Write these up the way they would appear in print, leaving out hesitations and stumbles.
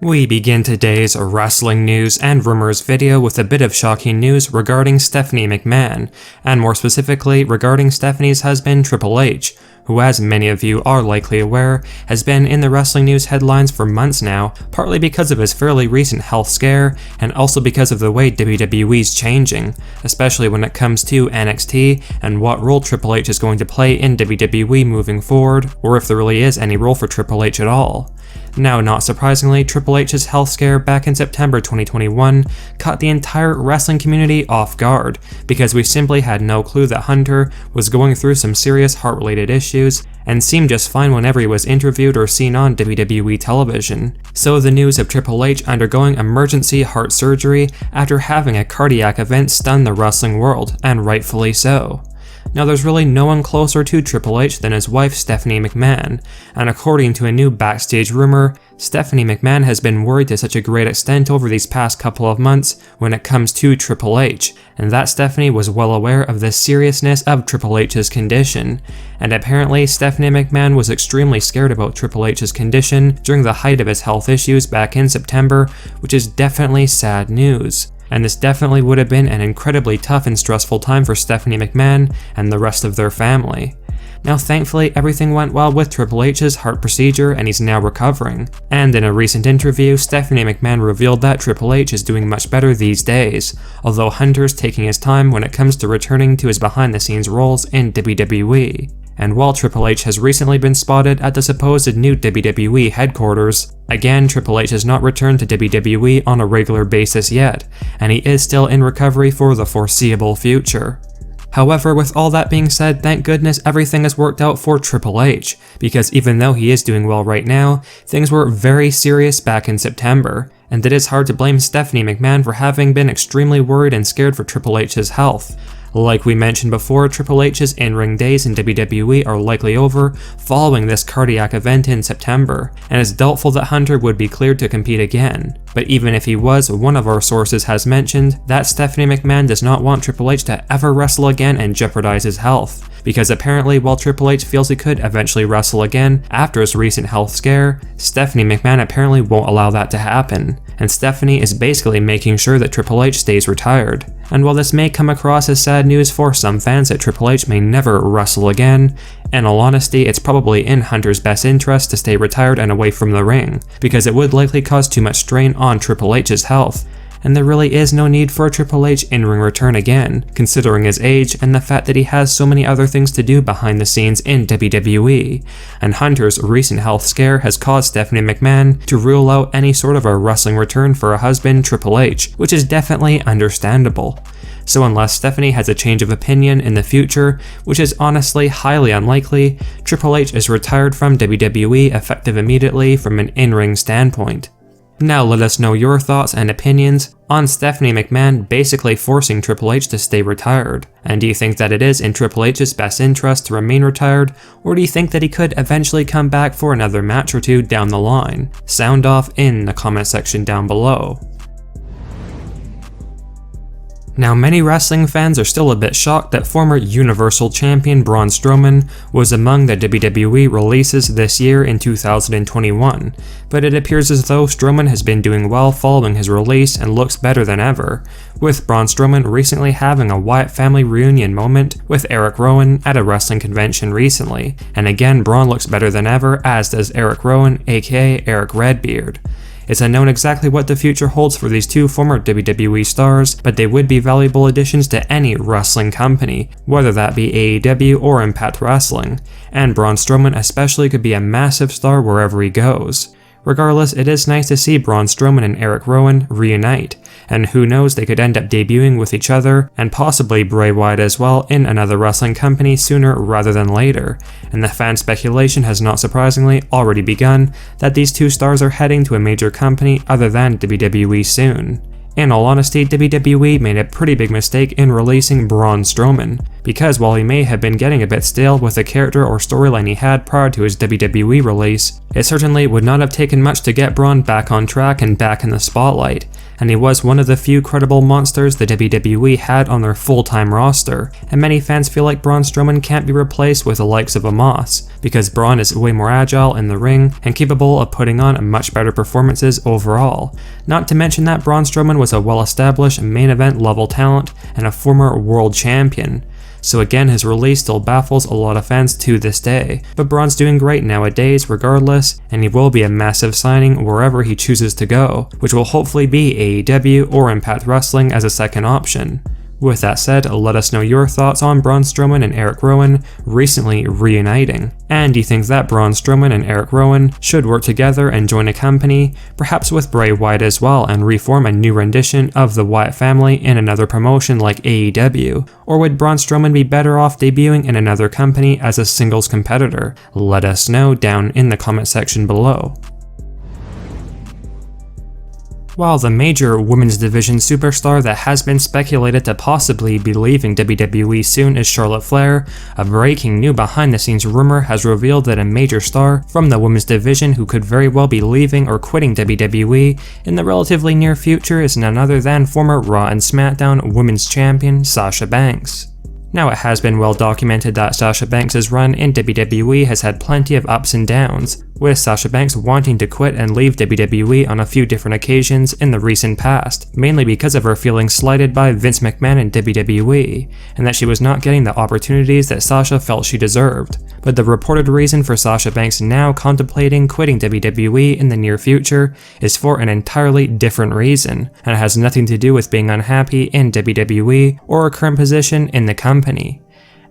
We begin today's wrestling news and rumors video with a bit of shocking news regarding Stephanie McMahon, and more specifically regarding Stephanie's husband Triple H, who, as many of you are likely aware, has been in the wrestling news headlines for months now, partly because of his fairly recent health scare, and also because of the way WWE's changing, especially when it comes to NXT and what role Triple H is going to play in WWE moving forward, or if there really is any role for Triple H at all. Now, not surprisingly, Triple H's health scare back in September 2021 caught the entire wrestling community off guard, because we simply had no clue that Hunter was going through some serious heart-related issues, and seemed just fine whenever he was interviewed or seen on WWE television. So the news of Triple H undergoing emergency heart surgery after having a cardiac event stunned the wrestling world, and rightfully so. Now, there's really no one closer to Triple H than his wife Stephanie McMahon, and according to a new backstage rumor, Stephanie McMahon has been worried to such a great extent over these past couple of months when it comes to Triple H, and that Stephanie was well aware of the seriousness of Triple H's condition, and apparently Stephanie McMahon was extremely scared about Triple H's condition during the height of his health issues back in September, which is definitely sad news. And this definitely would have been an incredibly tough and stressful time for Stephanie McMahon and the rest of their family. Now, thankfully, everything went well with Triple H's heart procedure and he's now recovering. And in a recent interview, Stephanie McMahon revealed that Triple H is doing much better these days, although Hunter's taking his time when it comes to returning to his behind-the-scenes roles in WWE. And while Triple H has recently been spotted at the supposed new WWE headquarters, again, Triple H has not returned to WWE on a regular basis yet, and he is still in recovery for the foreseeable future. However, with all that being said, thank goodness everything has worked out for Triple H, because even though he is doing well right now, things were very serious back in September, and it is hard to blame Stephanie McMahon for having been extremely worried and scared for Triple H's health. Like we mentioned before, Triple H's in-ring days in WWE are likely over following this cardiac event in September, and it's doubtful that Hunter would be cleared to compete again. But even if he was, one of our sources has mentioned that Stephanie McMahon does not want Triple H to ever wrestle again and jeopardize his health, because apparently while Triple H feels he could eventually wrestle again after his recent health scare, Stephanie McMahon apparently won't allow that to happen, and Stephanie is basically making sure that Triple H stays retired. And while this may come across as sad news for some fans that Triple H may never wrestle again, in all honesty, it's probably in Hunter's best interest to stay retired and away from the ring, because it would likely cause too much strain on Triple H's health, and there really is no need for a Triple H in-ring return again, considering his age and the fact that he has so many other things to do behind the scenes in WWE, and Hunter's recent health scare has caused Stephanie McMahon to rule out any sort of a wrestling return for her husband Triple H, which is definitely understandable. So unless Stephanie has a change of opinion in the future, which is honestly highly unlikely, Triple H is retired from WWE effective immediately from an in-ring standpoint. Now let us know your thoughts and opinions on Stephanie McMahon basically forcing Triple H to stay retired. And do you think that it is in Triple H's best interest to remain retired, or do you think that he could eventually come back for another match or two down the line? Sound off in the comment section down below. Now, many wrestling fans are still a bit shocked that former Universal Champion Braun Strowman was among the WWE releases this year in 2021, but it appears as though Strowman has been doing well following his release and looks better than ever, with Braun Strowman recently having a Wyatt family reunion moment with Eric Rowan at a wrestling convention recently, and again Braun looks better than ever, as does Eric Rowan, aka Eric Redbeard. It's unknown exactly what the future holds for these two former WWE stars, but they would be valuable additions to any wrestling company, whether that be AEW or Impact Wrestling, and Braun Strowman especially could be a massive star wherever he goes. Regardless, it is nice to see Braun Strowman and Eric Rowan reunite, and who knows, they could end up debuting with each other, and possibly Bray Wyatt as well, in another wrestling company sooner rather than later, and the fan speculation has not surprisingly already begun that these two stars are heading to a major company other than WWE soon. In all honesty, WWE made a pretty big mistake in releasing Braun Strowman, because while he may have been getting a bit stale with the character or storyline he had prior to his WWE release, it certainly would not have taken much to get Braun back on track and back in the spotlight, and he was one of the few credible monsters the WWE had on their full-time roster, and many fans feel like Braun Strowman can't be replaced with the likes of a Moss, because Braun is way more agile in the ring and capable of putting on much better performances overall. Not to mention that Braun Strowman was a well-established main event level talent and a former world champion. So again, his release still baffles a lot of fans to this day, but Braun's doing great nowadays regardless, and he will be a massive signing wherever he chooses to go, which will hopefully be AEW or Impact Wrestling as a second option. With that said, let us know your thoughts on Braun Strowman and Eric Rowan recently reuniting. And do you think that Braun Strowman and Eric Rowan should work together and join a company, perhaps with Bray Wyatt as well, and reform a new rendition of the Wyatt family in another promotion like AEW? Or would Braun Strowman be better off debuting in another company as a singles competitor? Let us know down in the comment section below. While the major women's division superstar that has been speculated to possibly be leaving WWE soon is Charlotte Flair, a breaking new behind-the-scenes rumor has revealed that a major star from the women's division who could very well be leaving or quitting WWE in the relatively near future is none other than former Raw and SmackDown Women's Champion Sasha Banks. Now, it has been well documented that Sasha Banks' run in WWE has had plenty of ups and downs, with Sasha Banks wanting to quit and leave WWE on a few different occasions in the recent past, mainly because of her feeling slighted by Vince McMahon and WWE, and that she was not getting the opportunities that Sasha felt she deserved. But the reported reason for Sasha Banks now contemplating quitting WWE in the near future is for an entirely different reason, and it has nothing to do with being unhappy in WWE or her current position in the company.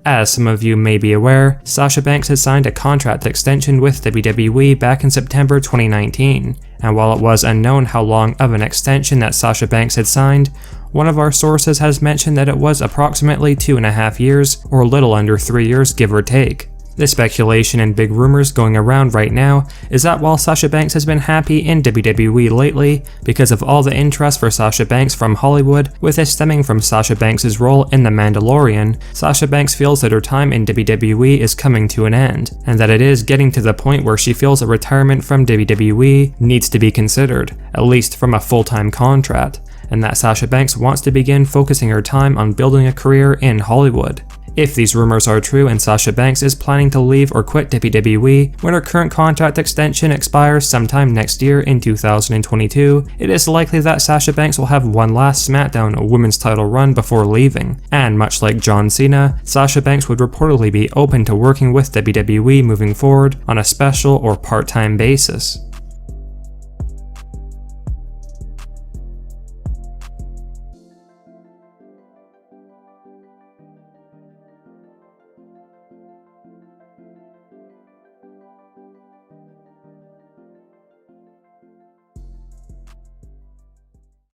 As some of you may be aware, Sasha Banks has signed a contract extension with WWE back in September 2019, and while it was unknown how long of an extension that Sasha Banks had signed, one of our sources has mentioned that it was approximately 2.5 years, or a little under 3 years give or take. The speculation and big rumors going around right now is that while Sasha Banks has been happy in WWE lately, because of all the interest for Sasha Banks from Hollywood, with this stemming from Sasha Banks' role in The Mandalorian, Sasha Banks feels that her time in WWE is coming to an end, and that it is getting to the point where she feels a retirement from WWE needs to be considered, at least from a full-time contract, and that Sasha Banks wants to begin focusing her time on building a career in Hollywood. If these rumors are true and Sasha Banks is planning to leave or quit WWE when her current contract extension expires sometime next year in 2022, it is likely that Sasha Banks will have one last SmackDown women's title run before leaving, and much like John Cena, Sasha Banks would reportedly be open to working with WWE moving forward on a special or part-time basis.